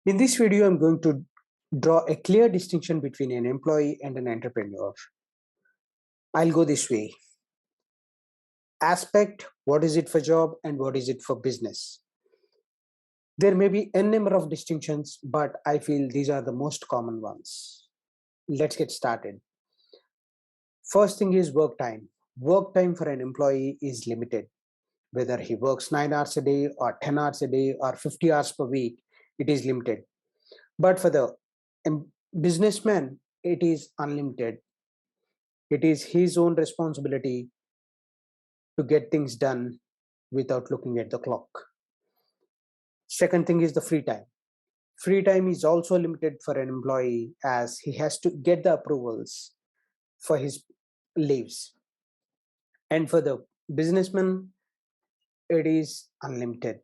In this video, I'm going to draw a clear distinction between an employee and an entrepreneur. I'll go this way. Aspect, what is it for job and what is it for business? There may be n number of distinctions, but I feel these are the most common ones. Let's get started. First thing is work time. Work time for an employee is limited. Whether he works 9 hours a day or 10 hours a day or 50 hours per week, it is limited. But for the businessman, it is unlimited. It is his own responsibility to get things done without looking at the clock. Second thing is the free time. Free time is also limited for an employee as he has to get the approvals for his leaves. And for the businessman, it is unlimited.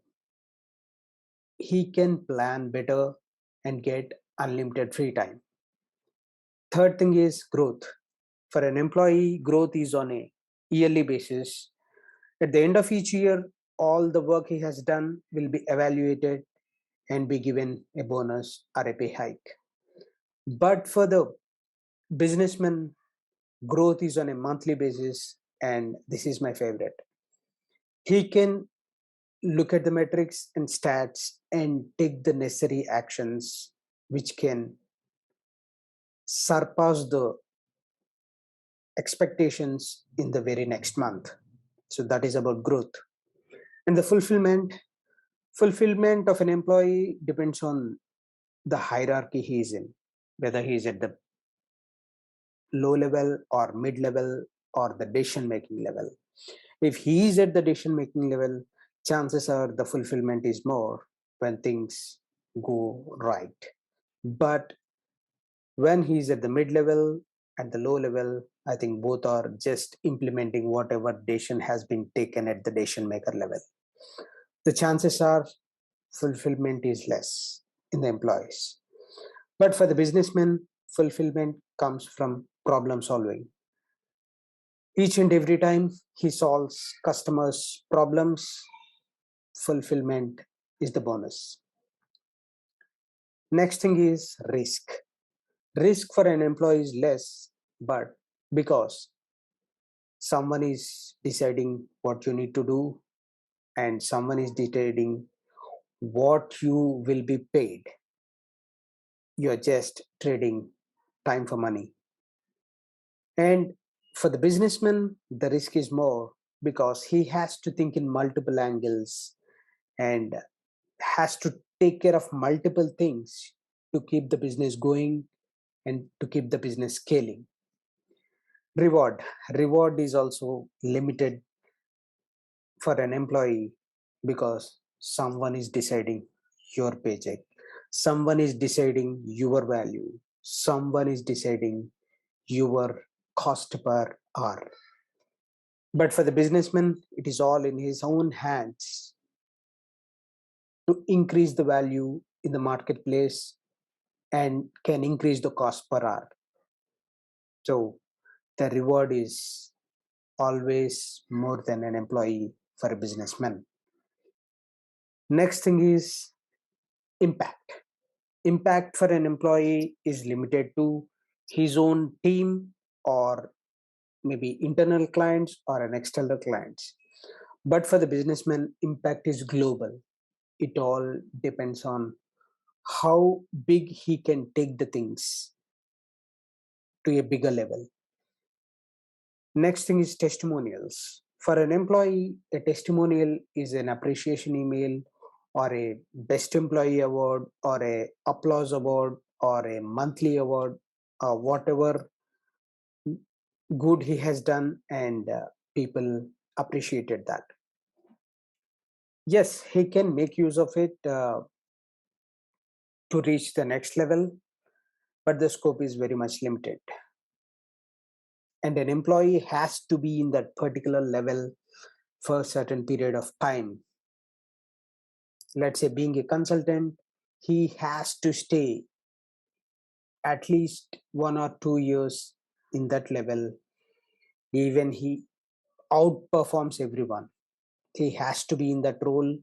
He can plan better and get unlimited free time. Third thing is growth. For an employee, growth is on a yearly basis. At the end of each year, all the work he has done will be evaluated and be given a bonus or a pay hike. But for the businessman, growth is on a monthly basis, and this is my favorite. He can look at the metrics and stats and take the necessary actions which can surpass the expectations in the very next month. So that is about growth. And the fulfillment of an employee depends on the hierarchy he is in, whether he is at the low level or mid level or the decision making level. If he is at the decision making level, chances are the fulfillment is more when things go right. But when he is at the mid level, at the low level, I think both are just implementing whatever decision has been taken at the decision maker level. The chances are fulfillment is less in the employees. But for the businessman, fulfillment comes from problem solving. Each and every time he solves customers' problems, fulfillment is the bonus. Next thing is risk. Risk for an employee is less, but because someone is deciding what you need to do and someone is deciding what you will be paid, you're just trading time for money. And for the businessman, the risk is more because he has to think in multiple angles and has to take care of multiple things to keep the business going and to keep the business scaling. Reward is also limited for an employee because someone is deciding your paycheck, someone is deciding your value, someone is deciding your cost per hour. But for the businessman, it is all in his own hands to increase the value in the marketplace and can increase the cost per hour. So the reward is always more than an employee for a businessman. Next thing is impact. Impact for an employee is limited to his own team or maybe internal clients or an external clients. But for the businessman, impact is global. It all depends on how big he can take the things to a bigger level. Next thing is testimonials. For an employee, a testimonial is an appreciation email or a best employee award or a applause award or a monthly award or whatever good he has done, and people appreciated that. Yes, he can make use of it to reach the next level, but the scope is very much limited. And an employee has to be in that particular level for a certain period of time. Let's say being a consultant, he has to stay at least 1 or 2 years in that level. Even he outperforms everyone, he has to be in that role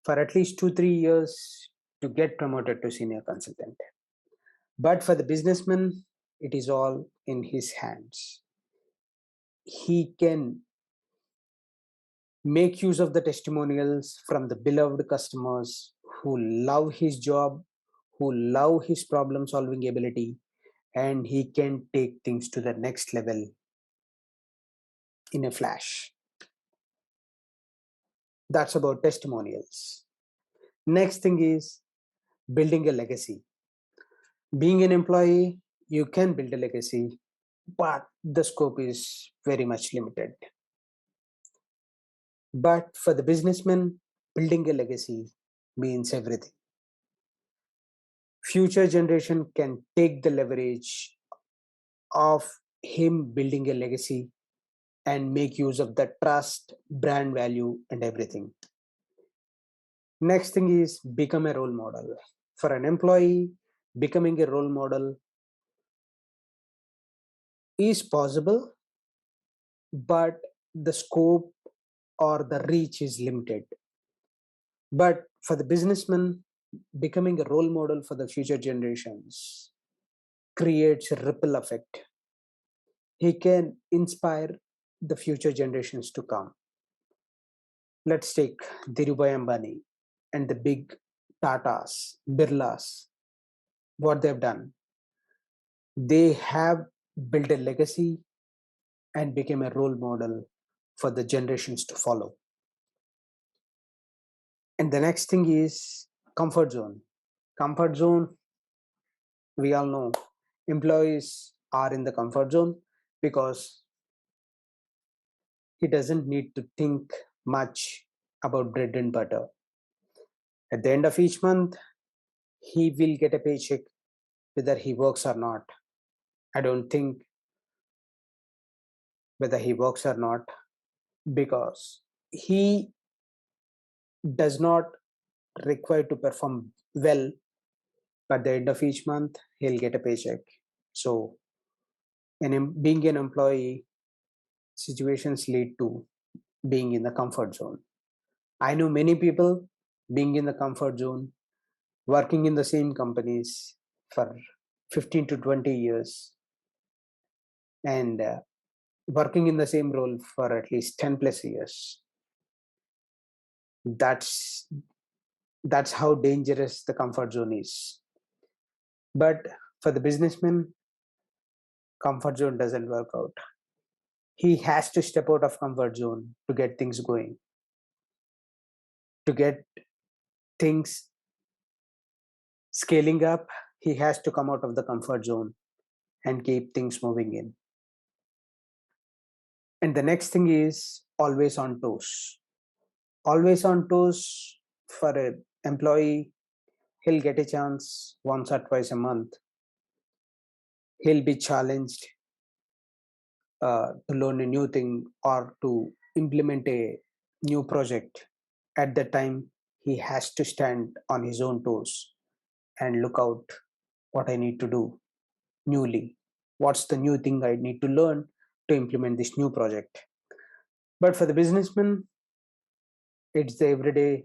for at least 2-3 years to get promoted to senior consultant. But for the businessman, it is all in his hands. He can make use of the testimonials from the beloved customers who love his job, who love his problem solving ability, and he can take things to the next level in a flash. That's about testimonials. Next thing is building a legacy. Being an employee, you can build a legacy, but the scope is very much limited. But for the businessman, building a legacy means everything. Future generation can take the leverage of him building a legacy and make use of the trust, brand value, and everything. Next thing is become a role model. For an employee, becoming a role model is possible, but the scope or the reach is limited. But for the businessman, becoming a role model for the future generations creates a ripple effect. He can inspire the future generations to come. Let's take Dhirubhai Ambani and the big Tatas, Birlas, what they've done. They have built a legacy and became a role model for the generations to follow. And the next thing is comfort zone. Comfort zone, we all know employees are in the comfort zone because he doesn't need to think much about bread and butter. At the end of each month, he will get a paycheck whether he works or not. I don't think whether he works or not because he does not require to perform well. At the end of each month, he'll get a paycheck. So, being an employee, situations lead to being in the comfort zone. I know many people being in the comfort zone, working in the same companies for 15 to 20 years, and working in the same role for at least 10 plus years. That's how dangerous the comfort zone is. But for the businessman, comfort zone doesn't work out. He has to step out of comfort zone to get things going, to get things scaling up. He has to come out of the comfort zone and keep things moving in. And the next thing is always on toes. Always on toes for an employee, he'll get a chance once or twice a month. He'll be challenged to learn a new thing or to implement a new project. At that time, he has to stand on his own toes and look out what I need to do newly. What's the new thing I need to learn to implement this new project? But for the businessman, it's the everyday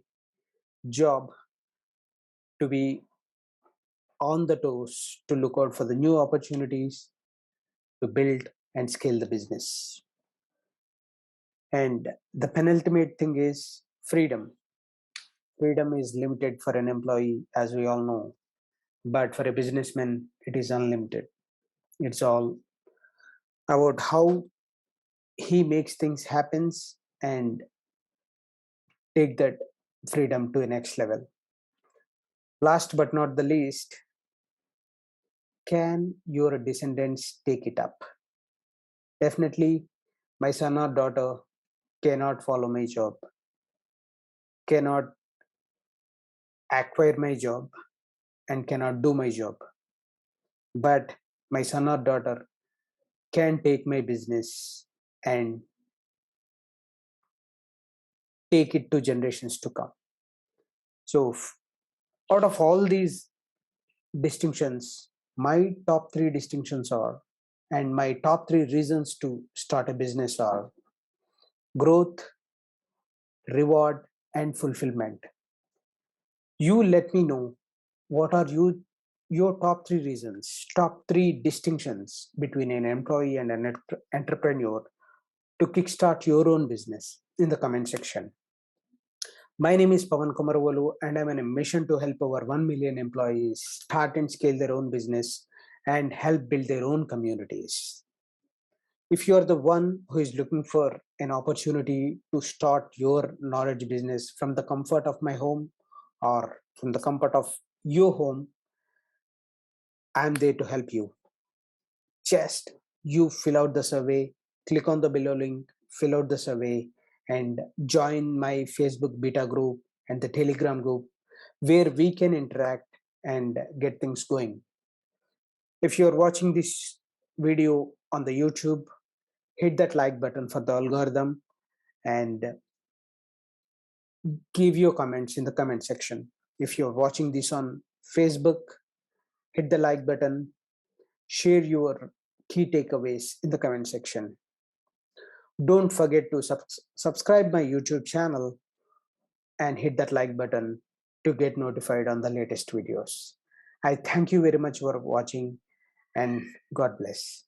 job to be on the toes, to look out for the new opportunities, to build and scale the business. And the penultimate thing is freedom. Freedom is limited for an employee, as we all know, but for a businessman, it is unlimited. It's all about how he makes things happens and take that freedom to a next level. Last but not the least, can your descendants take it up? Definitely, my son or daughter cannot follow my job, cannot acquire my job, and cannot do my job. But my son or daughter can take my business and take it to generations to come. So, out of all these distinctions, my top three distinctions are, and my top three reasons to start a business are growth, reward, and fulfillment. You let me know What are your top three reasons, top three distinctions between an employee and an entrepreneur to kickstart your own business in the comment section. My name is Pavan Kumaravalu, and I'm on a mission to help over 1 million employees start and scale their own business and help build their own communities. If you're the one who is looking for an opportunity to start your knowledge business from the comfort of my home or from the comfort of your home, I'm there to help you. Just you fill out the survey, click on the below link, fill out the survey, and join my Facebook beta group and the Telegram group where we can interact and get things going. If you're watching this video on the YouTube, hit that like button for the algorithm and give your comments in the comment section. If you're watching this on Facebook, hit the like button, share your key takeaways in the comment section. Don't forget to subscribe my YouTube channel and hit that like button to get notified on the latest videos. I thank you very much for watching and God bless.